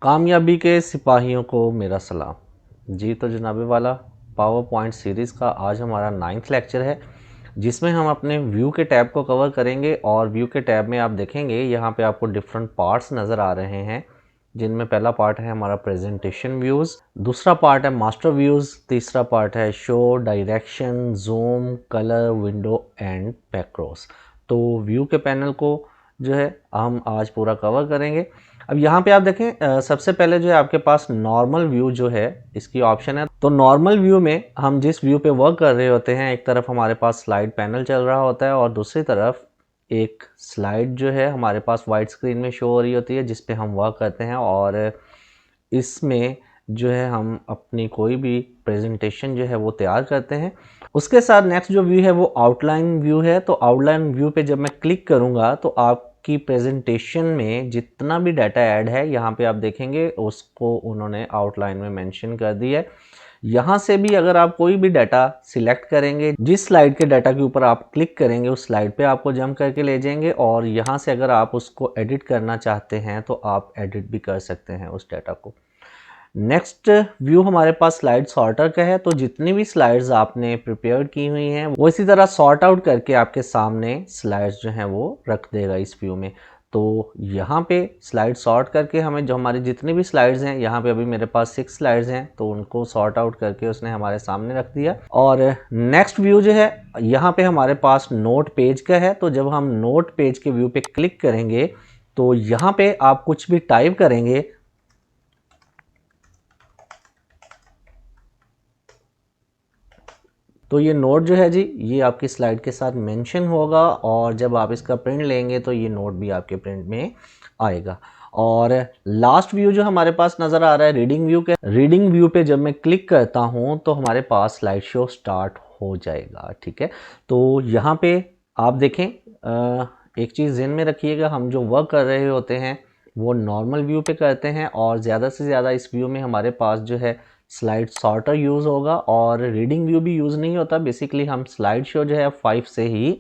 कामयाबी के सिपाहियों को मेरा सलाम जी। तो जनाबे वाला पावर पॉइंट सीरीज़ का आज हमारा 9th लेक्चर है, जिसमें हम अपने व्यू के टैब को कवर करेंगे। और व्यू के टैब में आप देखेंगे यहाँ पे आपको डिफरेंट पार्ट्स नज़र आ रहे हैं, जिनमें पहला पार्ट है हमारा प्रेजेंटेशन व्यूज़, दूसरा पार्ट है मास्टर व्यूज़, तीसरा पार्ट है show, direction, zoom, colour, window and macros. तो व्यू के पैनल को जो है हम आज पूरा कवर करेंगे। अब यहाँ पे आप देखें, सबसे पहले जो है आपके पास नॉर्मल व्यू जो है इसकी ऑप्शन है। तो नॉर्मल व्यू में हम जिस व्यू पे वर्क कर रहे होते हैं, एक तरफ हमारे पास स्लाइड पैनल चल रहा होता है और दूसरी तरफ एक स्लाइड जो है हमारे पास वाइट स्क्रीन में शो हो रही होती है, जिस पे हम वर्क करते हैं। और इसमें जो है हम अपनी कोई भी प्रेजेंटेशन जो है वो तैयार करते हैं। उसके साथ नेक्स्ट जो व्यू है वो आउटलाइन व्यू है। तो आउटलाइन व्यू पे जब मैं क्लिक करूँगा तो आपकी प्रेजेंटेशन में जितना भी डाटा ऐड है यहाँ पे आप देखेंगे उसको उन्होंने आउटलाइन में मेंशन कर दिया है। यहाँ से भी अगर आप कोई भी डाटा सिलेक्ट करेंगे, जिस स्लाइड के डाटा के ऊपर आप क्लिक करेंगे उस स्लाइड पे आपको जंप करके ले जाएंगे। और यहाँ से अगर आप उसको एडिट करना चाहते हैं तो आप एडिट भी कर सकते हैं उस डाटा को। नेक्स्ट व्यू हमारे पास स्लाइड सॉर्टर का है। तो जितनी भी स्लाइड्स आपने प्रिपेयर की हुई हैं वो इसी तरह सॉर्ट आउट करके आपके सामने स्लाइड्स जो हैं वो रख देगा इस व्यू में। तो यहाँ पे स्लाइड सॉर्ट करके हमें जो हमारी जितनी भी स्लाइड्स हैं, यहाँ पे अभी मेरे पास 6 स्लाइड्स हैं, तो उनको सॉर्ट आउट करके उसने हमारे सामने रख दिया। और नेक्स्ट व्यू जो है यहाँ पे हमारे पास नोट पेज का है। तो जब हम नोट पेज के व्यू पे क्लिक करेंगे तो यहाँ पे आप कुछ भी टाइप करेंगे तो ये नोट जो है जी ये आपकी स्लाइड के साथ मेंशन होगा, और जब आप इसका प्रिंट लेंगे तो ये नोट भी आपके प्रिंट में आएगा। और लास्ट व्यू जो हमारे पास नज़र आ रहा है रीडिंग व्यू के, रीडिंग व्यू पे जब मैं क्लिक करता हूँ तो हमारे पास स्लाइड शो स्टार्ट हो जाएगा। ठीक है, तो यहाँ पे आप देखें, एक चीज़ ज़हन में रखिएगा, हम जो वर्क कर रहे होते हैं वो नॉर्मल व्यू पे करते हैं, और ज़्यादा से ज़्यादा इस व्यू में हमारे पास जो है स्लाइड सॉर्टर यूज़ होगा और रीडिंग व्यू भी यूज़ नहीं होता। बेसिकली हम स्लाइड शो जो है 5 से ही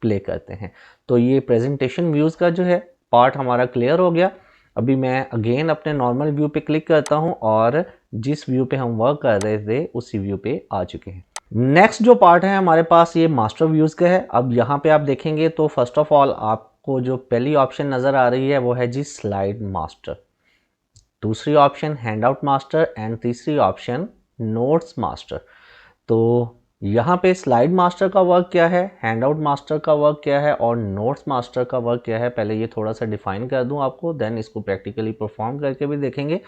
प्ले करते हैं। तो ये प्रेजेंटेशन व्यूज़ का जो है पार्ट हमारा क्लियर हो गया। अभी मैं अगेन अपने नॉर्मल व्यू पे क्लिक करता हूँ और जिस व्यू पे हम वर्क कर रहे थे उसी व्यू पे आ चुके हैं। नेक्स्ट जो पार्ट है हमारे पास ये मास्टर व्यूज़ का है। अब यहाँ पे आप देखेंगे तो फर्स्ट ऑफ ऑल आपको जो पहली ऑप्शन नज़र आ रही है वो है जी स्लाइड मास्टर, दूसरी option hand out master and तीसरी ऑप्शन नोट्स मास्टर। तो यहाँ पे स्लाइड मास्टर का वर्क क्या है, हैंड आउट मास्टर का वर्क क्या है और नोट्स मास्टर का वर्क क्या है, पहले ये थोड़ा सा डिफाइन कर दूं आपको, देन इसको प्रैक्टिकली परफॉर्म करके भी देखेंगे।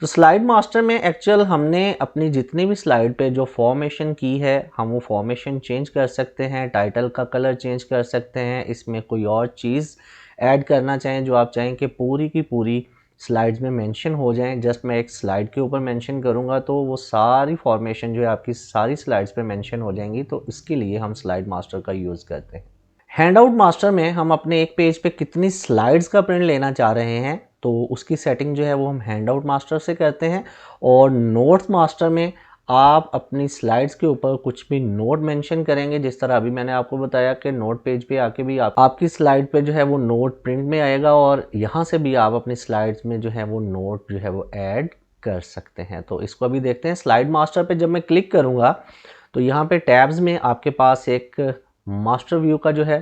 तो स्लाइड मास्टर में एक्चुअल हमने अपनी जितनी भी स्लाइड पे जो फॉर्मेशन की है हम वो फॉर्मेशन चेंज कर सकते हैं, टाइटल का कलर चेंज कर सकते हैं, इसमें कोई और चीज़ ऐड करना चाहें जो आप चाहें कि पूरी की पूरी स्लाइड्स में मेंशन हो जाएं। जस्ट मैं एक स्लाइड के ऊपर मेंशन करूंगा तो वो सारी फॉर्मेशन जो है आपकी सारी स्लाइड्स पे मेंशन हो जाएंगी। तो इसके लिए हम स्लाइड मास्टर का यूज़ करते हैं। हैंड आउट मास्टर में हम अपने एक पेज पे कितनी स्लाइड्स का प्रिंट लेना चाह रहे हैं तो उसकी सेटिंग जो है वो हम हैंड आउट मास्टर से करते हैं। और नोट्स मास्टर में आप अपनी स्लाइड्स के ऊपर कुछ भी नोट मेंशन करेंगे, जिस तरह अभी मैंने आपको बताया कि नोट पेज पे आके भी आपकी स्लाइड पे जो है वो नोट प्रिंट में आएगा, और यहाँ से भी आप अपनी स्लाइड्स में जो है वो नोट जो है वो ऐड कर सकते हैं। तो इसको अभी देखते हैं। स्लाइड मास्टर पे जब मैं क्लिक करूँगा तो यहाँ पे टैब्स में आपके पास एक मास्टर व्यू का जो है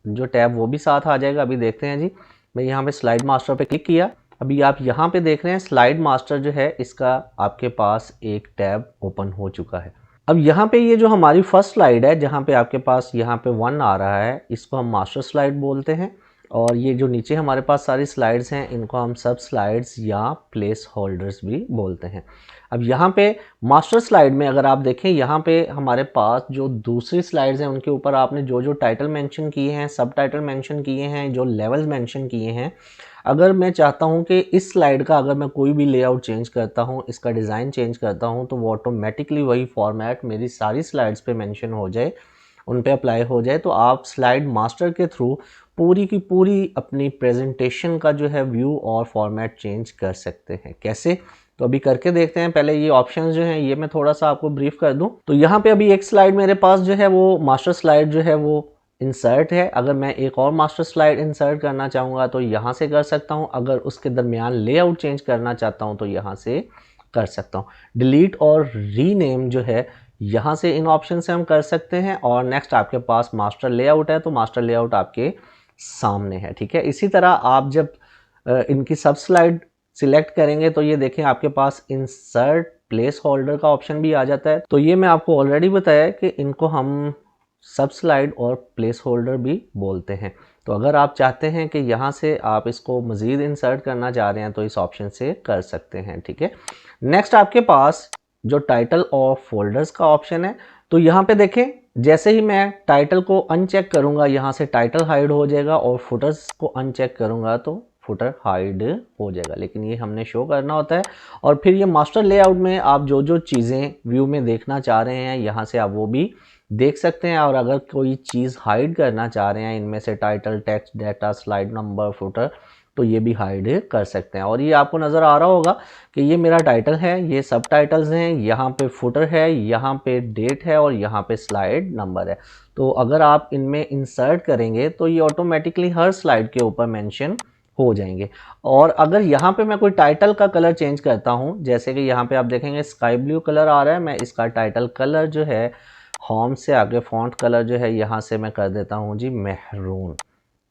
जो टैब वो भी साथ आ जाएगा। अभी देखते हैं जी, मैं यहाँ पे स्लाइड मास्टर पे क्लिक किया, अभी आप यहाँ पे देख रहे हैं स्लाइड मास्टर जो है इसका आपके पास एक टैब ओपन हो चुका है। अब यहाँ पे ये जो हमारी फर्स्ट स्लाइड है जहाँ पे आपके पास यहाँ पे 1 आ रहा है, इसको हम मास्टर स्लाइड बोलते हैं। और ये जो नीचे हमारे पास सारी स्लाइड्स हैं इनको हम सब स्लाइड्स या प्लेस होल्डर्स भी बोलते हैं। अब यहाँ पे मास्टर स्लाइड में अगर आप देखें, यहाँ पे हमारे पास जो दूसरी स्लाइड्स हैं उनके ऊपर आपने जो जो टाइटल मेंशन किए हैं, सब टाइटल मेंशन किए हैं, जो लेवल्स मेंशन किए हैं, अगर मैं चाहता हूँ कि इस स्लाइड का अगर मैं कोई भी लेआउट चेंज करता हूँ, इसका डिज़ाइन चेंज करता हूँ, तो वो ऑटोमेटिकली वही फॉर्मेट मेरी सारी स्लाइड्स पे मेंशन हो जाए, उन पे अप्लाई हो जाए। तो आप स्लाइड मास्टर के थ्रू पूरी की पूरी अपनी प्रेजेंटेशन का जो है व्यू और फॉर्मेट चेंज कर सकते हैं। कैसे, तो अभी करके देखते हैं। पहले ये ऑप्शंस जो हैं ये मैं थोड़ा सा आपको ब्रीफ कर दूं। तो यहाँ पे अभी एक स्लाइड मेरे पास जो है वो मास्टर स्लाइड जो है वो इंसर्ट है, अगर मैं एक और मास्टर स्लाइड इंसर्ट करना चाहूँगा तो यहाँ से कर सकता हूँ, अगर उसके दरमियान लेआउट चेंज करना चाहता हूँ तो यहाँ से कर सकता हूँ। डिलीट और रीनेम जो है यहाँ से इन ऑप्शन से हम कर सकते हैं। और नेक्स्ट आपके पास मास्टर लेआउट है, तो मास्टर लेआउट आपके सामने है, ठीक है। इसी तरह आप जब इनकी सब स्लाइड सिलेक्ट करेंगे तो ये देखें आपके पास इंसर्ट प्लेस होल्डर का ऑप्शन भी आ जाता है। तो ये मैं आपको ऑलरेडी बताया कि इनको हम सब स्लाइड और प्लेस होल्डर भी बोलते हैं। तो अगर आप चाहते हैं कि यहाँ से आप इसको मज़ीद इंसर्ट करना चाह रहे हैं तो इस ऑप्शन से कर सकते हैं, ठीक है। नेक्स्ट आपके पास जो टाइटल और फोल्डर्स का ऑप्शन है, तो यहाँ पे देखें जैसे ही मैं टाइटल को अनचेक करूँगा यहाँ से टाइटल हाइड हो जाएगा, और फुटर्स को अनचेक करूँगा तो फुटर हाइड हो जाएगा, लेकिन ये हमने शो करना होता है। और फिर ये मास्टर लेआउट में आप जो जो चीज़ें व्यू में देखना चाह रहे हैं यहाँ से आप वो भी देख सकते हैं। और अगर कोई चीज़ हाइड करना चाह रहे हैं इनमें से title, text, data, slide number, footer, तो ये भी हाइड कर सकते हैं। और ये आपको नज़र आ रहा होगा कि ये मेरा टाइटल है, ये सब टाइटल्स हैं, यहाँ पे फुटर है, यहाँ पे डेट है और यहाँ पे स्लाइड नंबर है। तो अगर आप इनमें इंसर्ट करेंगे तो ये ऑटोमेटिकली हर स्लाइड के ऊपर मेंशन हो जाएंगे। और अगर यहाँ पे मैं कोई टाइटल का कलर चेंज करता हूँ, जैसे कि यहाँ पे आप देखेंगे स्काई ब्लू कलर आ रहा है, मैं इसका टाइटल कलर जो है होम से आगे फॉन्ट कलर जो है यहाँ से मैं कर देता हूँ जी मैरून,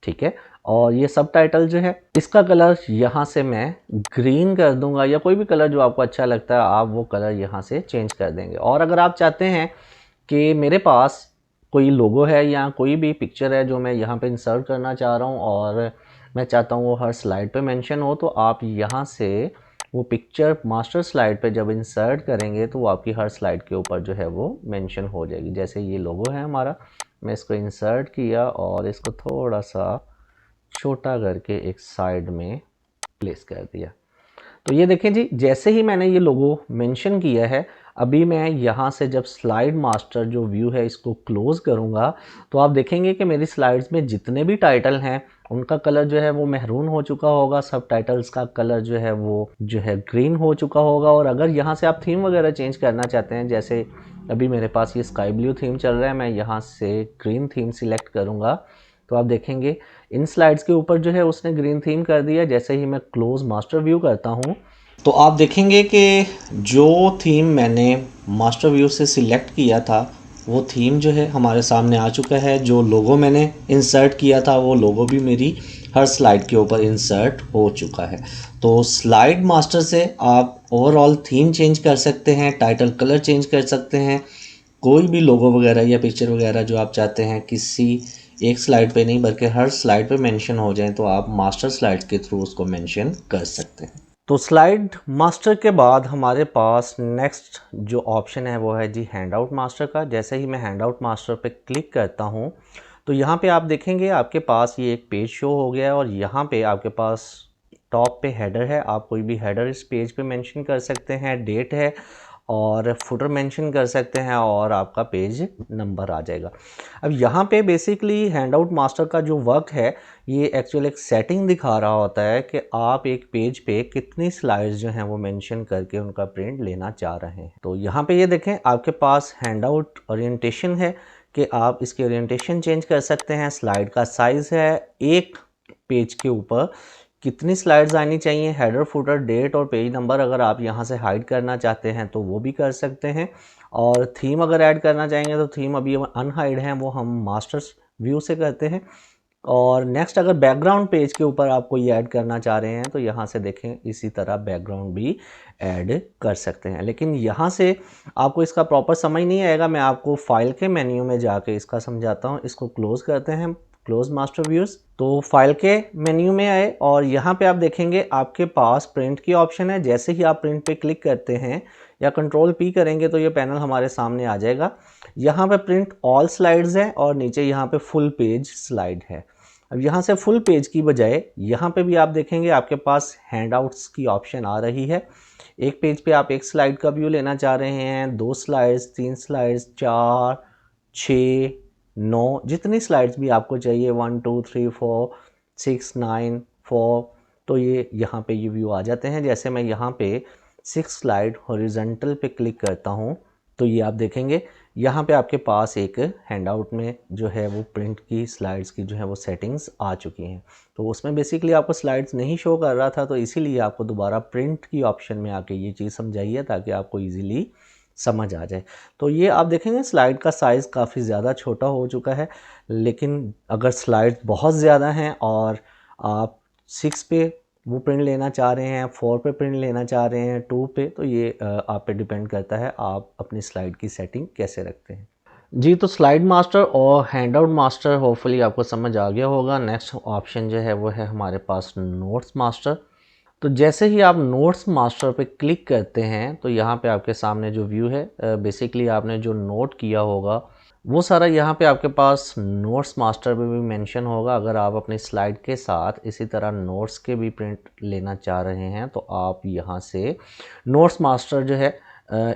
ठीक है। और ये सब टाइटल जो है इसका कलर यहाँ से मैं ग्रीन कर दूंगा, या कोई भी कलर जो आपको अच्छा लगता है आप वो कलर यहाँ से चेंज कर देंगे। और अगर आप चाहते हैं कि मेरे पास कोई लोगो है या कोई भी पिक्चर है जो मैं यहाँ पे इंसर्ट करना चाह रहा हूँ और मैं चाहता हूँ वो हर स्लाइड पे मेंशन हो, तो आप यहाँ से वो पिक्चर मास्टर स्लाइड पे जब इंसर्ट करेंगे तो वो आपकी हर स्लाइड के ऊपर जो है वो मेंशन हो जाएगी। जैसे ये लोगो है हमारा, मैं इसको इंसर्ट किया और इसको थोड़ा सा छोटा करके एक साइड में प्लेस कर दिया। तो ये देखें जी, जैसे ही मैंने ये लोगो मेंशन किया है, अभी मैं यहाँ से जब स्लाइड मास्टर जो व्यू है इसको क्लोज करूँगा तो आप देखेंगे कि मेरी स्लाइड्स में जितने भी टाइटल हैं उनका कलर जो है वो मैरून हो चुका होगा, सब टाइटल्स का कलर जो है वो ग्रीन हो चुका होगा। और अगर यहाँ से आप थीम वगैरह चेंज करना चाहते हैं, जैसे अभी मेरे पास ये स्काई ब्लू थीम चल रहा है, मैं यहाँ से ग्रीन थीम सिलेक्ट करूँगा तो आप देखेंगे इन स्लाइड्स के ऊपर जो है उसने ग्रीन थीम कर दिया। जैसे ही मैं क्लोज मास्टर व्यू करता हूँ तो आप देखेंगे कि जो थीम मैंने मास्टर व्यू से सिलेक्ट किया था वो थीम जो है हमारे सामने आ चुका है। जो लोगो मैंने इंसर्ट किया था वो लोगो भी मेरी हर स्लाइड के ऊपर इंसर्ट हो चुका है। तो स्लाइड मास्टर से आप ओवरऑल थीम चेंज कर सकते हैं, टाइटल कलर चेंज कर सकते हैं, कोई भी लोगो वगैरह या पिक्चर वगैरह जो आप चाहते हैं किसी एक स्लाइड पे नहीं बल्कि हर स्लाइड पे मेंशन हो जाए तो आप मास्टर स्लाइड के थ्रू उसको मेंशन कर सकते हैं। तो स्लाइड मास्टर के बाद हमारे पास नेक्स्ट जो ऑप्शन है वो है जी हैंड आउट मास्टर का। जैसे ही मैं हैंड आउट मास्टर पे क्लिक करता हूँ तो यहाँ पे आप देखेंगे आपके पास ये एक पेज शो हो गया है, और यहाँ पे आपके पास टॉप पे हेडर है, आप कोई भी हेडर इस पेज पे मेंशन कर सकते हैं, डेट है और फुटर मेंशन कर सकते हैं और आपका पेज नंबर आ जाएगा। अब यहाँ पे बेसिकली हैंड आउट मास्टर का जो वर्क है ये एक्चुअली एक सेटिंग दिखा रहा होता है कि आप एक पेज पे कितनी स्लाइड्स जो हैं वो मेंशन करके उनका प्रिंट लेना चाह रहे हैं। तो यहाँ पे ये देखें आपके पास हैंड आउट ओरिएंटेशन है कि आप इसकी ओरिएंटेशन चेंज कर सकते हैं, स्लाइड का साइज़ है, एक पेज के ऊपर कितनी स्लाइड्स आनी चाहिए, हेडर, फुटर, डेट और पेज नंबर अगर आप यहाँ से हाइड करना चाहते हैं तो वो भी कर सकते हैं। और थीम अगर ऐड करना चाहेंगे तो थीम अभी अनहाइड है, वो हम मास्टर्स व्यू से करते हैं। और नेक्स्ट अगर बैकग्राउंड पेज के ऊपर आप कोई ऐड करना चाह रहे हैं तो यहाँ से देखें इसी तरह बैकग्राउंड भी ऐड कर सकते हैं। लेकिन यहाँ से आपको इसका प्रॉपर समझ नहीं आएगा, मैं आपको फाइल के मेन्यू में जाके इसका समझाता हूँ। इसको क्लोज करते हैं, क्लोज मास्टर व्यूज़। तो फाइल के मेन्यू में आए और यहाँ पे आप देखेंगे आपके पास प्रिंट की ऑप्शन है। जैसे ही आप प्रिंट पे क्लिक करते हैं या कंट्रोल पी करेंगे तो ये पैनल हमारे सामने आ जाएगा। यहाँ पे प्रिंट ऑल स्लाइड्स है और नीचे यहाँ पे फुल पेज स्लाइड है। अब यहाँ से फुल पेज की बजाय यहाँ पे भी आप देखेंगे आपके पास हैंडआउट्स की ऑप्शन आ रही है। एक पेज पे आप एक स्लाइड का व्यू लेना चाह रहे हैं, 2 स्लाइड्स, 3 स्लाइड्स, 4, 6, 9, जितनी स्लाइड्स भी आपको चाहिए, 1, 2, 3, 4, 6, 9, 4, तो ये यहाँ पे ये व्यू आ जाते हैं। जैसे मैं यहाँ पे 6 स्लाइड हॉरिजॉन्टल पे क्लिक करता हूँ तो ये आप देखेंगे यहाँ पे आपके पास एक हैंडआउट में जो है वो प्रिंट की स्लाइड्स की जो है वो सेटिंग्स आ चुकी हैं। तो उसमें बेसिकली आपको स्लाइड्स नहीं शो कर रहा था, तो इसीलिए आपको दोबारा प्रिंट की ऑप्शन में आके ये चीज़ समझाई है ताकि आपको ईजिली समझ आ जाए। तो ये आप देखेंगे स्लाइड का साइज़ काफ़ी ज़्यादा छोटा हो चुका है, लेकिन अगर स्लाइड्स बहुत ज़्यादा हैं और आप 6 पे वो प्रिंट लेना चाह रहे हैं, 4 पे प्रिंट लेना चाह रहे हैं, 2 पे, तो ये आप पे डिपेंड करता है आप अपनी स्लाइड की सेटिंग कैसे रखते हैं। जी, तो स्लाइड मास्टर और हैंडआउट मास्टर होपफुली आपको समझ आ गया होगा। नेक्स्ट ऑप्शन जो है वो है हमारे पास नोट्स मास्टर। तो जैसे ही आप नोट्स मास्टर पे क्लिक करते हैं तो यहाँ पे आपके सामने जो व्यू है, बेसिकली आपने जो नोट किया होगा वो सारा यहाँ पे आपके पास नोट्स मास्टर पे भी मेंशन होगा। अगर आप अपनी स्लाइड के साथ इसी तरह नोट्स के भी प्रिंट लेना चाह रहे हैं तो आप यहाँ से नोट्स मास्टर जो है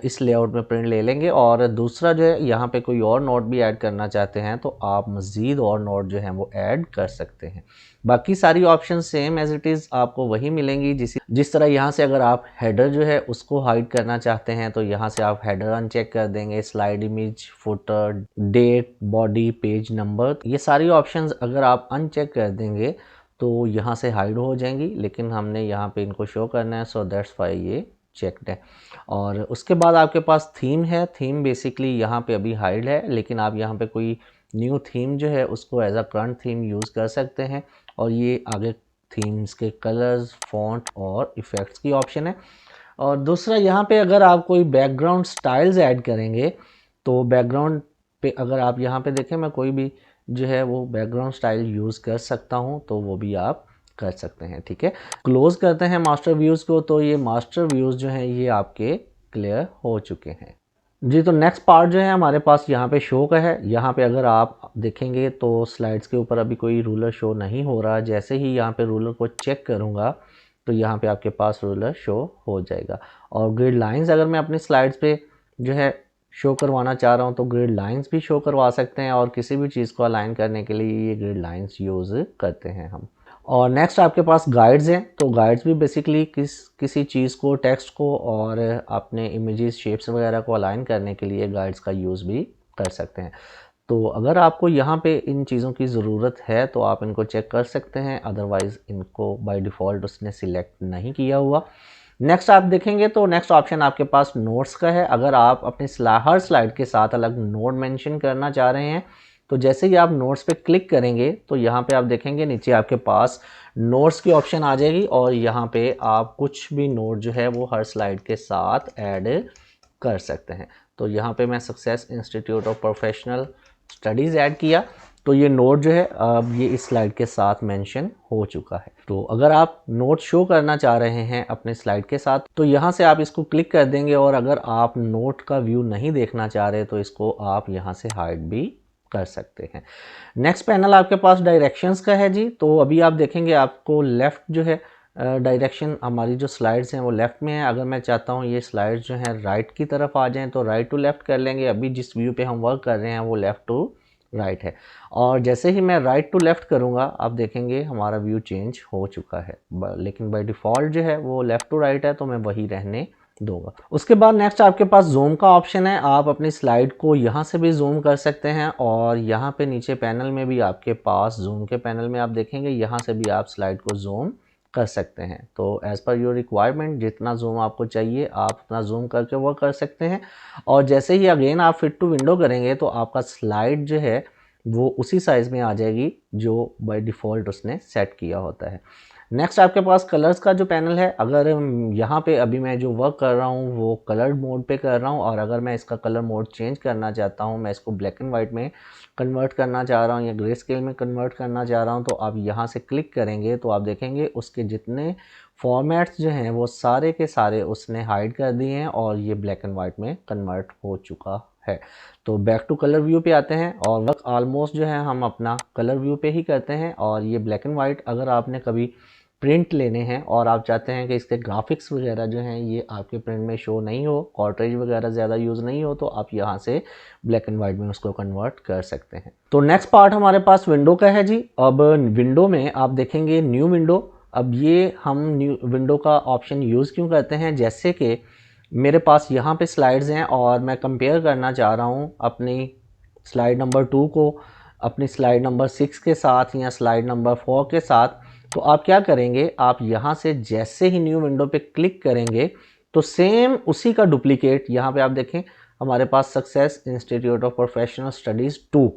इस लेआउट में प्रिंट ले लेंगे। और दूसरा जो है यहाँ पे कोई और नोट भी ऐड करना चाहते हैं तो आप मज़ीद और नोट जो हैं वो ऐड कर सकते हैं। बाकी सारी option same as it is आपको वही मिलेंगी। जिस तरह यहाँ से अगर आप हेडर जो है उसको हाइड करना चाहते हैं तो यहाँ से आप हेडर अनचेक कर देंगे, slide image, footer, date, body, page number, ये सारी ऑप्शंस अगर आप अनचेक कर देंगे तो यहाँ से हाइड हो जाएंगी, लेकिन हमने यहाँ पे इनको शो करना है, सो दैट्स वाई ये चेक्ड है। और उसके बाद आपके पास थीम है। थीम बेसिकली यहाँ पे अभी हाइड है, लेकिन आप यहाँ पे कोई न्यू थीम जो है उसको as a current theme use कर सकते हैं। और ये आगे थीम्स के कलर्स, फॉन्ट और इफ़ेक्ट्स की ऑप्शन है। और दूसरा यहाँ पे अगर आप कोई बैकग्राउंड स्टाइल्स ऐड करेंगे तो बैकग्राउंड पे अगर आप यहाँ पे देखें, मैं कोई भी जो है वो बैकग्राउंड स्टाइल यूज़ कर सकता हूँ, तो वो भी आप कर सकते हैं। ठीक है, क्लोज करते हैं मास्टर व्यूज़ को। तो ये मास्टर व्यूज़ जो हैं ये आपके क्लियर हो चुके हैं। जी, तो नेक्स्ट पार्ट जो है हमारे पास यहाँ पे शो का है। यहाँ पे अगर आप देखेंगे तो स्लाइड्स के ऊपर अभी कोई रूलर शो नहीं हो रहा। जैसे ही यहाँ पे रूलर को चेक करूँगा तो यहाँ पे आपके पास रूलर शो हो जाएगा। और ग्रिड लाइंस अगर मैं अपनी स्लाइड्स पे जो है शो करवाना चाह रहा हूँ तो ग्रिड लाइंस भी शो करवा सकते हैं। और किसी भी चीज़ को अलाइन करने के लिए ये ग्रिड लाइंस यूज़ करते हैं हम। और नेक्स्ट आपके पास गाइड्स हैं। तो गाइड्स भी बेसिकली किसी चीज़ को, टेक्स्ट को और अपने इमेजेस, शेप्स वगैरह को अलाइन करने के लिए गाइड्स का यूज़ भी कर सकते हैं। तो अगर आपको यहाँ पे इन चीज़ों की ज़रूरत है तो आप इनको चेक कर सकते हैं, अदरवाइज़ इनको बाय डिफ़ॉल्ट उसने सिलेक्ट नहीं किया हुआ। नेक्स्ट आप देखेंगे तो नेक्स्ट ऑप्शन आपके पास नोट्स का है। अगर आप अपने हर स्लाइड के साथ अलग नोट मेंशन करना चाह रहे हैं तो जैसे ही आप नोट्स पे क्लिक करेंगे तो यहाँ पे आप देखेंगे नीचे आपके पास नोट्स की ऑप्शन आ जाएगी। और यहाँ पे आप कुछ भी नोट जो है वो हर स्लाइड के साथ ऐड कर सकते हैं। तो यहाँ पे मैं success institute of professional studies add किया तो ये नोट जो है अब ये इस स्लाइड के साथ मेंशन हो चुका है। तो अगर आप नोट शो करना चाह रहे हैं अपने स्लाइड के साथ तो यहाँ से आप इसको क्लिक कर देंगे। और अगर आप नोट का व्यू नहीं देखना चाह रहे तो इसको आप यहाँ से हाइड भी कर सकते हैं। नेक्स्ट पैनल आपके पास डायरेक्शंस का है जी। तो अभी आप देखेंगे आपको लेफ़्ट जो है डायरेक्शन, हमारी जो स्लाइड्स हैं वो लेफ़्ट में है। अगर मैं चाहता हूँ ये स्लाइड्स जो हैं राइट की तरफ आ जाएं तो राइट टू लेफ़्ट कर लेंगे। अभी जिस व्यू पे हम वर्क कर रहे हैं वो लेफ़्ट टू राइट है। और जैसे ही मैं राइट टू लेफ़्ट करूँगा आप देखेंगे हमारा व्यू चेंज हो चुका है। लेकिन बाय डिफ़ॉल्ट जो है वो लेफ़्ट टू राइट है, तो मैं वही रहने दूंगा। उसके बाद नेक्स्ट आपके पास जूम का ऑप्शन है। आप अपनी स्लाइड को यहाँ से भी जूम कर सकते हैं। और यहाँ पे नीचे पैनल में भी आपके पास जूम के पैनल में आप देखेंगे यहाँ से भी आप स्लाइड को जूम कर सकते हैं। तो एज़ पर योर रिक्वायरमेंट जितना जूम आपको चाहिए आप उतना जूम करके वो कर सकते हैं। और जैसे ही अगेन आप फिट टू विंडो करेंगे तो आपका स्लाइड जो है वो उसी साइज़ में आ जाएगी जो बाय डिफ़ॉल्ट उसने सेट किया होता है। नेक्स्ट आपके पास कलर्स का जो पैनल है। अगर यहाँ पे अभी मैं जो वर्क कर रहा हूँ वो कलर्ड मोड पे कर रहा हूँ, और अगर मैं इसका कलर मोड चेंज करना चाहता हूँ, मैं इसको ब्लैक एंड वाइट में कन्वर्ट करना चाह रहा हूँ या ग्रे स्केल में कन्वर्ट करना चाह रहा हूँ, तो आप यहाँ से क्लिक करेंगे तो आप देखेंगे उसके जितने फॉर्मेट्स जो हैं वो सारे के सारे उसने हाइड कर दिए हैं और ये ब्लैक एंड वाइट में कन्वर्ट हो चुका है। तो बैक टू कलर व्यू पे आते हैं और वर्क ऑलमोस्ट जो है हम अपना कलर व्यू पे ही करते हैं। और ये ब्लैक एंड वाइट अगर आपने कभी प्रिंट लेने हैं और आप चाहते हैं कि इसके ग्राफिक्स वगैरह जो हैं ये आपके प्रिंट में शो नहीं हो, कॉर्ट्रेज वगैरह ज़्यादा यूज़ नहीं हो, तो आप यहाँ से ब्लैक एंड वाइट में उसको कन्वर्ट कर सकते हैं। तो नेक्स्ट पार्ट हमारे पास विंडो का है जी। अब विंडो में आप देखेंगे न्यू विंडो। अब ये हम न्यू विंडो का ऑप्शन यूज़ क्यों करते हैं, जैसे कि मेरे पास यहाँ पे स्लाइड्स हैं और मैं कंपेयर करना चाह रहा हूँ अपनी स्लाइड नंबर 2 को अपनी स्लाइड नंबर 6 के साथ या स्लाइड नंबर 4 के साथ। तो आप क्या करेंगे, आप यहाँ से जैसे ही न्यू विंडो पे क्लिक करेंगे तो सेम उसी का डुप्लीकेट यहाँ पे आप देखें हमारे पास success institute of professional studies 2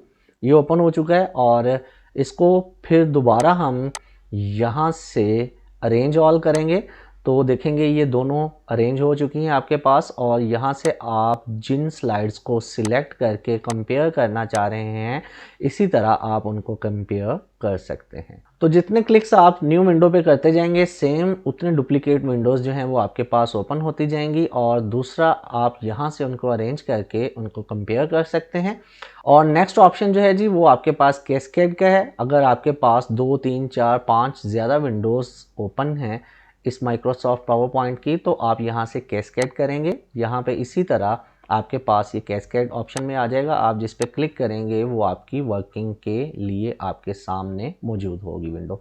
ये ओपन हो चुका है। और इसको फिर दोबारा हम यहाँ से अरेंज ऑल करेंगे तो देखेंगे ये दोनों अरेंज हो चुकी हैं आपके पास। और यहाँ से आप जिन स्लाइड्स को सिलेक्ट करके कंपेयर करना चाह रहे हैं इसी तरह आप उनको कंपेयर कर सकते हैं। तो जितने क्लिक्स आप न्यू विंडो पे करते जाएंगे सेम उतने डुप्लीकेट विंडोज़ जो हैं वो आपके पास ओपन होती जाएंगी। और दूसरा आप यहाँ से उनको अरेंज करके उनको कंपेयर कर सकते हैं। और नेक्स्ट ऑप्शन जो है जी वो आपके पास कैस्केड का है। अगर आपके पास 2 3 4 5 ज़्यादा विंडोज़ ओपन हैं इस माइक्रोसॉफ्ट पावर पॉइंट की तो आप यहाँ से कैस्केड करेंगे। यहाँ पे इसी तरह आपके पास ये कैस्केड ऑप्शन में आ जाएगा। आप जिस पे क्लिक करेंगे वो आपकी वर्किंग के लिए आपके सामने मौजूद होगी विंडो।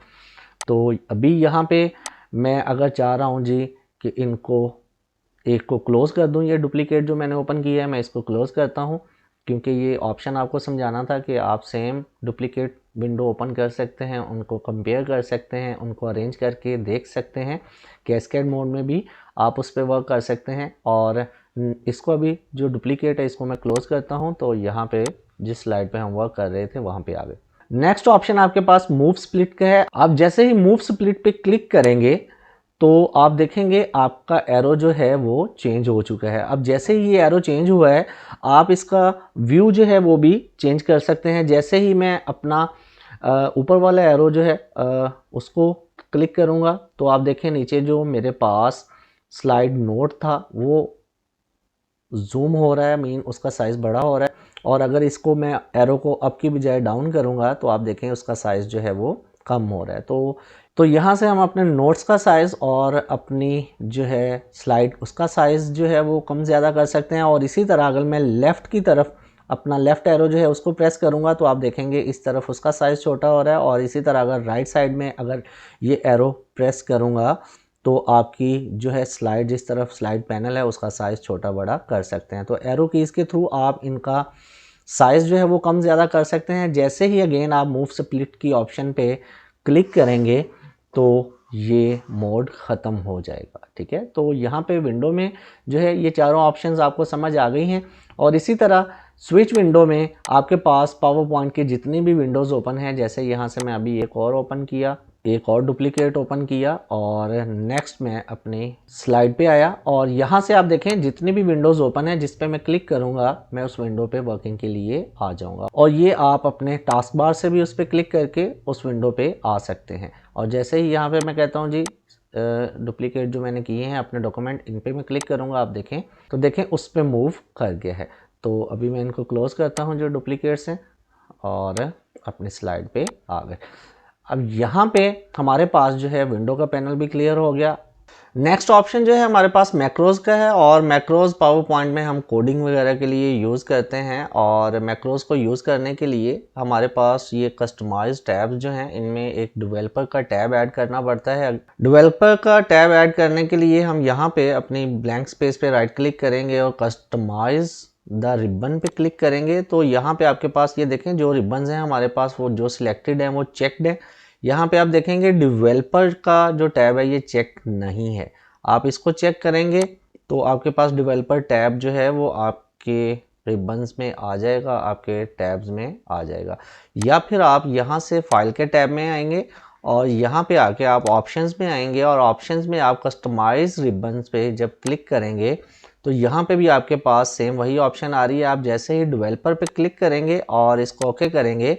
तो अभी यहाँ पे मैं अगर चाह रहा हूँ जी कि इनको एक को क्लोज़ कर दूँ, ये डुप्लीकेट जो मैंने ओपन किया है मैं इसको क्लोज़ करता हूँ क्योंकि ये ऑप्शन आपको समझाना था कि आप सेम डुप्लीकेट विंडो ओपन कर सकते हैं, उनको कंपेयर कर सकते हैं, उनको अरेंज करके देख सकते हैं। कैस्केड मोड में भी आप उस पर वर्क कर सकते हैं। और इसको अभी जो डुप्लीकेट है इसको मैं क्लोज़ करता हूँ तो यहाँ पे जिस स्लाइड पे हम वर्क कर रहे थे वहाँ पे आ गए। नेक्स्ट ऑप्शन आपके पास मूव स्प्लिट का है। आप जैसे ही मूव स्प्लिट पे क्लिक करेंगे तो आप देखेंगे आपका एरो जो है वो चेंज हो चुका है। अब जैसे ही ये एरो चेंज हुआ है आप इसका व्यू जो है वो भी चेंज कर सकते हैं। जैसे ही मैं अपना ऊपर वाला एरो जो है उसको क्लिक करूँगा तो आप देखें नीचे जो मेरे पास स्लाइड नोट था वो जूम हो रहा है, मीन उसका साइज़ बड़ा हो रहा है। और अगर इसको मैं एरो को अप की बजाय डाउन करूँगा तो आप देखें उसका साइज़ जो है वो कम हो रहा है। तो यहाँ से हम अपने नोट्स का साइज़ और अपनी जो है स्लाइड उसका साइज़ जो है वो कम ज़्यादा कर सकते हैं। और इसी तरह अगर मैं लेफ़्ट की तरफ अपना लेफ़्ट एरो जो है उसको प्रेस करूँगा तो आप देखेंगे इस तरफ उसका साइज़ छोटा हो रहा है। और इसी तरह अगर राइट साइड में अगर ये एरो प्रेस करूँगा तो आपकी जो है स्लाइड जिस तरफ स्लाइड पैनल है उसका साइज़ छोटा बड़ा कर सकते हैं। तो एरो कीज़ के थ्रू आप इनका साइज़ जो है वो कम ज़्यादा कर सकते हैं। जैसे ही अगेन आप मूव स्प्लिट की ऑप्शन पे क्लिक करेंगे तो ये मोड ख़त्म हो जाएगा। ठीक है, तो यहाँ पे विंडो में जो है ये चारों ऑप्शंस आपको समझ आ गई हैं। और इसी तरह स्विच विंडो में आपके पास पावर पॉइंट की जितनी भी विंडोज़ ओपन हैं, जैसे यहाँ से मैं अभी एक और ओपन किया, एक और डुप्लीकेट ओपन किया और नेक्स्ट मैं अपनी स्लाइड पे आया और यहाँ से आप देखें जितनी भी विंडोज़ ओपन है जिस पे मैं क्लिक करूँगा मैं उस विंडो पे वर्किंग के लिए आ जाऊँगा। और ये आप अपने टास्क बार से भी उस पर क्लिक करके उस विंडो पे आ सकते हैं। और जैसे ही यहाँ पे मैं कहता हूँ जी डुप्लीकेट जो मैंने किए हैं अपने डॉक्यूमेंट इन पे मैं क्लिक करूँगा, आप देखें तो देखें उस पर मूव कर गया है। तो अभी मैं इनको क्लोज़ करता हूँ जो डुप्लीकेट्स हैं और अपनी स्लाइड पे आ गए। अब यहाँ पे हमारे पास जो है विंडो का पैनल भी क्लियर हो गया। नेक्स्ट ऑप्शन जो है हमारे पास मैक्रोज का है। और मैक्रोज पावर पॉइंट में हम कोडिंग वगैरह के लिए यूज़ करते हैं। और मैक्रोज को यूज़ करने के लिए हमारे पास ये कस्टमाइज टैब्स जो हैं इनमें एक डेवलपर का टैब ऐड करना पड़ता है। डेवलपर का टैब ऐड करने के लिए हम यहाँ पे अपनी ब्लैंक स्पेस पे राइट क्लिक करेंगे और कस्टमाइज द रिबन पे क्लिक करेंगे। तो यहाँ पे आपके पास ये देखें जो रिबन्स हैं हमारे पास वो जो सिलेक्टेड है वो चेक्ड है। यहाँ पे आप देखेंगे डेवलपर का जो टैब है ये चेक नहीं है, आप इसको चेक करेंगे तो आपके पास डेवलपर टैब जो है वो आपके रिबन्स में आ जाएगा, आपके टैब्स में आ जाएगा। या फिर आप यहाँ से फाइल के टैब में आएंगे और यहाँ पे आके आप ऑप्शंस में आएंगे और ऑप्शंस में आप कस्टमाइज रिबन्स पे जब क्लिक करेंगे तो यहाँ पे भी आपके पास सेम वही ऑप्शन आ रही है। आप जैसे ही डेवलपर पे क्लिक करेंगे और इसको ओके करेंगे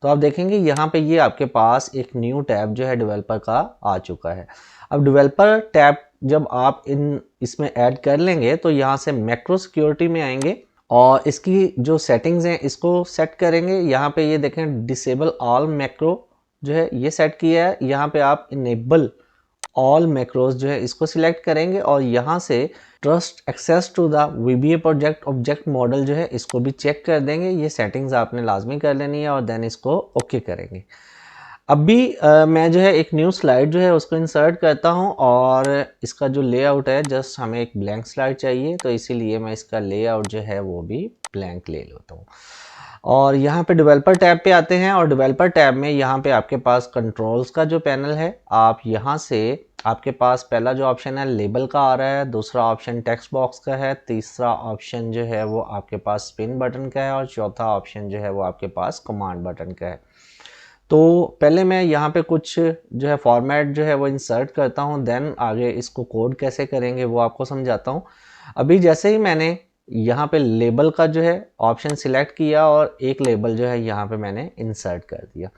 तो आप देखेंगे यहाँ पे ये आपके पास एक न्यू टैब जो है डेवलपर का आ चुका है। अब डेवलपर टैब जब आप इसमें ऐड कर लेंगे तो यहाँ से मैक्रो सिक्योरिटी में आएंगे और इसकी जो सेटिंग्स हैं इसको सेट करेंगे। यहाँ पे ये देखें डिसेबल ऑल मैक्रो जो है ये सेट किया है। यहाँ पे आप इनेबल ऑल मैक्रोज जो है इसको सिलेक्ट करेंगे और यहाँ से trust access to the VBA project object model जो है इसको भी चेक कर देंगे। ये सेटिंग्स आपने लाजमी कर लेनी है और देन इसको ओके करेंगे। अभी मैं जो है एक न्यू स्लाइड जो है उसको इंसर्ट करता हूं, और इसका जो लेआउट है जस्ट हमें एक ब्लैंक स्लाइड चाहिए, तो इसीलिए मैं इसका लेआउट जो है वो भी ब्लैंक ले लेता हूँ। और यहाँ पे डेवलपर टैब पे आते हैं, और डेवलपर टैब में यहाँ पे आपके पास कंट्रोल्स का जो पैनल है, आप यहाँ से आपके पास पहला जो ऑप्शन है लेबल का आ रहा है, दूसरा ऑप्शन टेक्स्ट बॉक्स का है, तीसरा ऑप्शन जो है वो आपके पास स्पिन बटन का है, और चौथा ऑप्शन जो है वो आपके पास कमांड बटन का है। तो पहले मैं यहाँ पे कुछ जो है फॉर्मेट जो है वो इंसर्ट करता हूँ, देन आगे इसको कोड कैसे करेंगे वो आपको समझाता हूँ। अभी जैसे ही मैंने यहाँ पे लेबल का जो है ऑप्शन सिलेक्ट किया, और एक लेबल जो है यहाँ पे मैंने इंसर्ट कर दिया,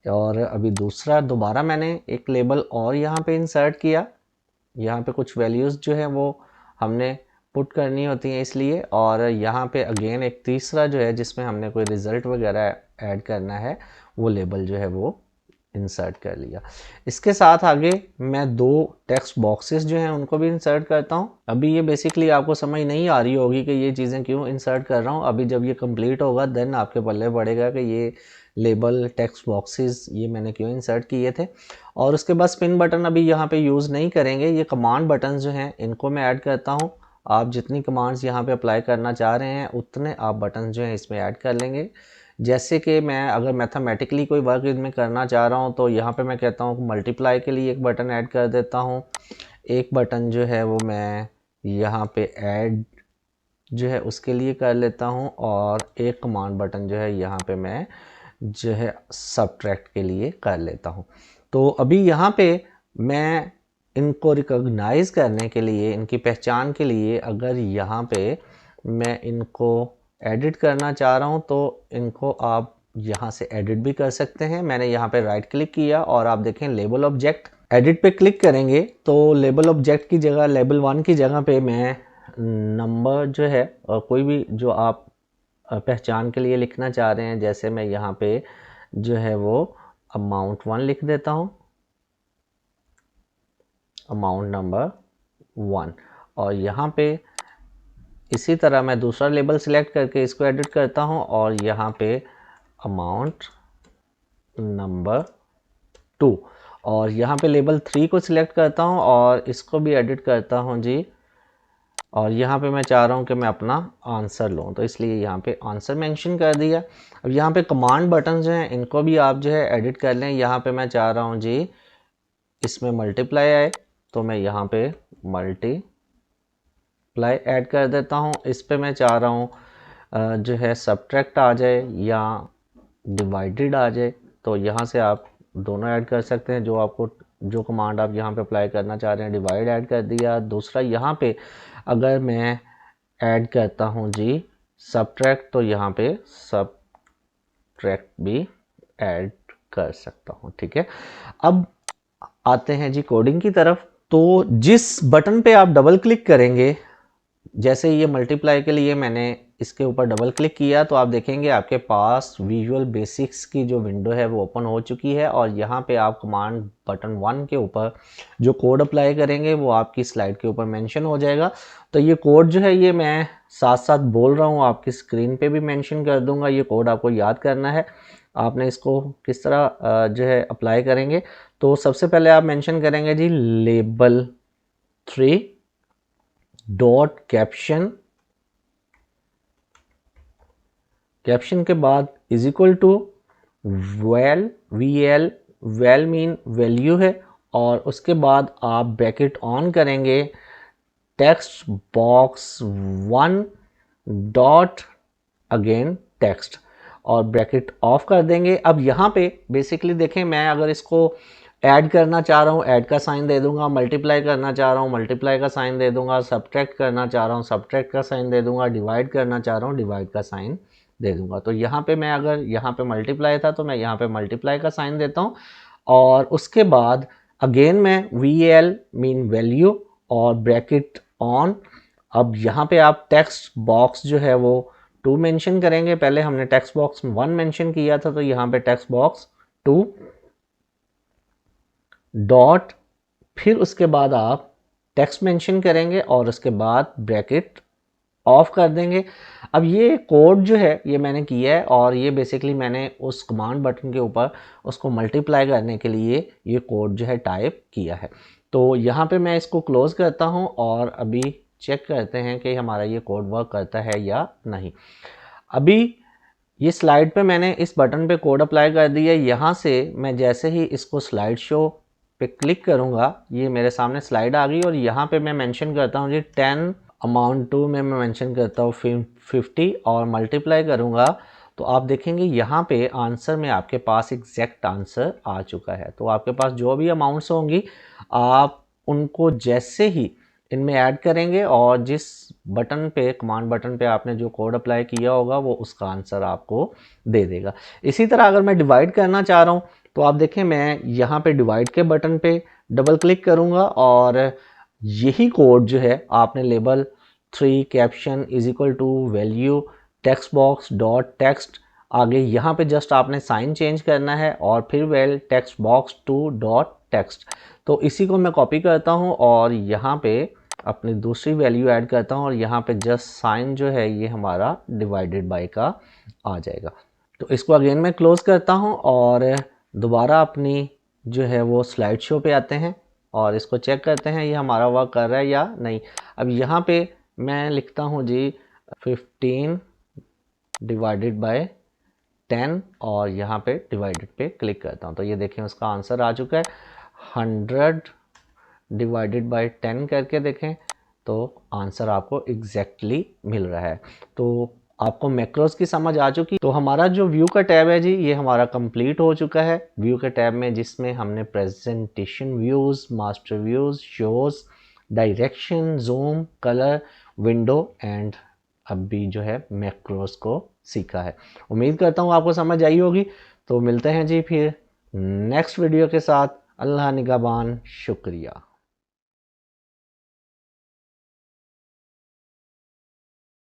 और अभी दूसरा दोबारा मैंने एक लेबल और यहाँ पे इंसर्ट किया। यहाँ पे कुछ वैल्यूज़ जो है वो हमने पुट करनी होती हैं इसलिए, और यहाँ पे अगेन एक तीसरा जो है जिसमें हमने कोई रिज़ल्ट वगैरह ऐड करना है, वो लेबल जो है वो इंसर्ट कर लिया। इसके साथ आगे मैं दो टेक्स्ट बॉक्सेस जो हैं उनको भी इंसर्ट करता हूँ। अभी ये बेसिकली आपको समझ नहीं आ रही होगी कि ये चीज़ें क्यों इंसर्ट कर रहा हूँ। अभी जब ये कंप्लीट होगा देन आपके पल्ले पड़ेगा कि ये लेबल टेक्स्ट बॉक्सेस ये मैंने क्यों इंसर्ट किए थे। और उसके बाद स्पिन बटन अभी यहाँ पे यूज़ नहीं करेंगे, ये कमांड बटन जो हैं इनको मैं ऐड करता हूँ। आप जितनी कमांड्स यहाँ पे अप्लाई करना चाह रहे हैं उतने आप बटन जो हैं इसमें ऐड कर लेंगे। जैसे कि मैं अगर मैथमेटिकली कोई वर्क इसमें करना चाह रहा हूँ तो यहाँ पे मैं कहता हूँ मल्टीप्लाई के लिए एक बटन ऐड कर देता हूँ। एक बटन जो है वो मैं यहाँ पे ऐड जो है उसके लिए कर लेता हूँ, और एक कमांड बटन जो है यहाँ पे मैं जो है सब्ट्रैक्ट के लिए कर लेता हूँ। तो अभी यहाँ पे मैं इनको रिकॉग्नाइज करने के लिए, इनकी पहचान के लिए, अगर यहाँ पे मैं इनको एडिट करना चाह रहा हूँ तो इनको आप यहाँ से एडिट भी कर सकते हैं। मैंने यहाँ पे राइट क्लिक किया और आप देखें लेबल ऑब्जेक्ट, एडिट पे क्लिक करेंगे तो लेबल ऑब्जेक्ट की जगह लेबल 1 की जगह पे मैं नंबर जो है और कोई भी जो आप पहचान के लिए लिखना चाह रहे हैं, जैसे मैं यहाँ पे जो है वो अमाउंट 1 लिख देता हूँ, अमाउंट नंबर 1। और यहाँ पे इसी तरह मैं दूसरा लेबल सिलेक्ट करके इसको एडिट करता हूँ और यहाँ पे अमाउंट नंबर 2, और यहाँ पे लेबल 3 को सिलेक्ट करता हूँ और इसको भी एडिट करता हूँ जी। और यहाँ पे मैं चाह रहा हूँ कि मैं अपना आंसर लूँ, तो इसलिए यहाँ पे आंसर मेंशन कर दिया। अब यहाँ पे कमांड बटन जो हैं इनको भी आप जो है एडिट कर लें। यहाँ पे मैं चाह रहा हूँ जी इसमें मल्टीप्लाई आए, तो मैं यहाँ पे मल्टीप्लाई ऐड कर देता हूँ। इस पे मैं चाह रहा हूँ जो है सब्ट्रैक्ट आ जाए या डिवाइडेड आ जाए, तो यहाँ से आप दोनों ऐड कर सकते हैं। जो आपको जो कमांड आप यहाँ पे अप्लाई करना चाह रहे हैं, डिवाइड ऐड कर दिया। दूसरा यहाँ पे अगर मैं ऐड करता हूँ जी सब्ट्रैक्ट, तो यहाँ पे सब्ट्रैक्ट भी ऐड कर सकता हूँ। ठीक है, अब आते हैं जी कोडिंग की तरफ। तो जिस बटन पे आप डबल क्लिक करेंगे, जैसे ये मल्टीप्लाई के लिए मैंने इसके ऊपर डबल क्लिक किया तो आप देखेंगे आपके पास विजुअल बेसिक्स की जो विंडो है वो ओपन हो चुकी है, और यहाँ पे आप कमांड बटन 1 के ऊपर जो कोड अप्लाई करेंगे वो आपकी स्लाइड के ऊपर मेंशन हो जाएगा। तो ये कोड जो है ये मैं साथ साथ बोल रहा हूँ, आपकी स्क्रीन पे भी मेंशन कर दूंगा। ये कोड आपको याद करना है, आपने इसको किस तरह जो है अप्लाई करेंगे। तो सबसे पहले आप मेंशन करेंगे जी लेबल 3 डॉट कैप्शन, कैप्शन के बाद is equal to val, VL, val mean value है, और उसके बाद आप ब्रैकेट ऑन करेंगे text box 1 dot again text, और ब्रैकेट ऑफ कर देंगे। अब यहाँ पे बेसिकली देखें, मैं अगर इसको ऐड करना चाह रहा हूँ ऐड का साइन दे दूंगा, मल्टीप्लाई करना चाह रहा हूँ मल्टीप्लाई का साइन दे दूंगा, सब्ट्रैक्ट करना चाह रहा हूँ सब्ट्रैक्ट का साइन दे दूंगा, डिवाइड करना चाह रहा हूँ डिवाइड का साइन दे दूंगा। तो यहाँ पे मैं अगर यहाँ पे मल्टीप्लाई था तो मैं यहाँ पे मल्टीप्लाई का साइन देता हूँ, और उसके बाद अगेन मैं VL मीन वैल्यू और ब्रैकेट ऑन। अब यहाँ पे आप टेक्स्ट बॉक्स जो है वो 2 मेंशन करेंगे। पहले हमने टेक्स्ट बॉक्स 1 मेंशन किया था, तो यहाँ पे टेक्स्ट बॉक्स 2 डॉट, फिर उसके बाद आप टेक्स्ट मेंशन करेंगे और उसके बाद ब्रैकेट ऑफ कर देंगे। अब ये कोड जो है ये मैंने किया है और ये बेसिकली मैंने उस कमांड बटन के ऊपर उसको मल्टीप्लाई करने के लिए ये कोड जो है टाइप किया है। तो यहाँ पे मैं इसको क्लोज़ करता हूँ और अभी चेक करते हैं कि हमारा ये कोड वर्क करता है या नहीं। अभी ये स्लाइड पे मैंने इस बटन पे कोड अप्लाई कर दिया है। यहाँ से मैं जैसे ही इसको स्लाइड शो पे क्लिक करूँगा ये मेरे सामने स्लाइड आ गई और यहाँ पे मैं मेंशन करता हूँ जी 10 अमाउंट टू में मैं मेंशन करता हूँ 50 और मल्टीप्लाई करूँगा तो आप देखेंगे यहाँ पे आंसर में आपके पास एग्जैक्ट आंसर आ चुका है। तो आपके पास जो भी अमाउंट्स होंगी आप उनको जैसे ही इनमें ऐड करेंगे और जिस बटन पे कमांड बटन पे आपने जो कोड अप्लाई किया होगा वो उसका आंसर आपको दे देगा। इसी तरह अगर मैं डिवाइड करना चाह रहा हूँ तो आप देखें मैं यहाँ पे डिवाइड के बटन पे डबल क्लिक करूँगा और यही कोड जो है आपने label 3 caption is equal to value text box dot text आगे यहाँ पे जस्ट आपने साइन चेंज करना है और फिर well text box to dot text. तो इसी को मैं कॉपी करता हूँ और यहाँ पे अपनी दूसरी वैल्यू ऐड करता हूँ और यहाँ पे जस्ट साइन जो है ये हमारा डिवाइडेड बाय का आ जाएगा। तो इसको अगेन मैं क्लोज करता हूँ और दोबारा अपनी जो है वो स्लाइड शो पे आते हैं और इसको चेक करते हैं ये हमारा वर्क कर रहा है या नहीं। अब यहाँ पे मैं लिखता हूँ जी 15 डिवाइडेड बाय 10 और यहाँ पे डिवाइडेड पे क्लिक करता हूँ तो ये देखें उसका आंसर आ चुका है। 100 डिवाइडेड बाय 10 करके देखें तो आंसर आपको एग्जैक्टली मिल रहा है। तो आपको मैक्रोस की समझ आ चुकी। तो हमारा जो व्यू का टैब है जी ये हमारा कंप्लीट हो चुका है। व्यू के टैब में जिसमें हमने presentation views, master views, shows, direction, zoom, colour, window and अभी जो है मैक्रोस को सीखा है। उम्मीद करता हूँ आपको समझ आई होगी। तो मिलते हैं जी फिर नेक्स्ट वीडियो के साथ। अल्लाह निगहबान। शुक्रिया।